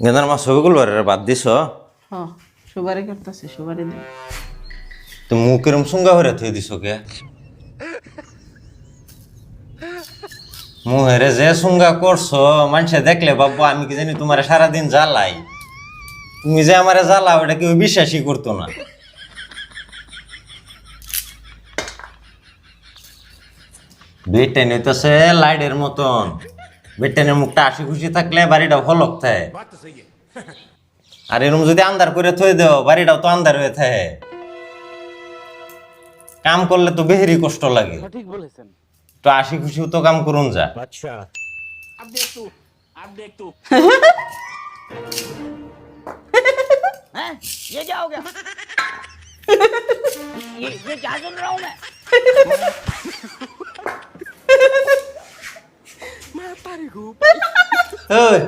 গেন্দার মা সবিগুল বাদ দিছ হ সুবারি করতেছে সুবারি দে তো মুখ এরম সুঙ্গা হয়ে থই দিছ কে মুহেরে যে সুঙ্গা করছো মানুষে দেখলে বাবু আমি কি জানি তোমার সারাদিন জ্বালাই তুমি যে আমারে জ্বালাও এটা কেউ বিশ্বাসই করতো না বেটাই নইতেছে লাইটের মতন বেটানের মুখটা হাসি খুশি থাকলে বাড়িটা হলক থাকে আর এরকম যদি আন্ধার করে থই দেও বাড়িটাও তো আন্ধার হয়ে থাকে কাম করলে তো বেহেরি কষ্ট লাগে ঠিক বলেছেন। তো হাসি খুশিও তো কাম করুন যা আচ্ছা हैं? ये क्या हो गया ये क्या सुन रहा हूँ मैं ওই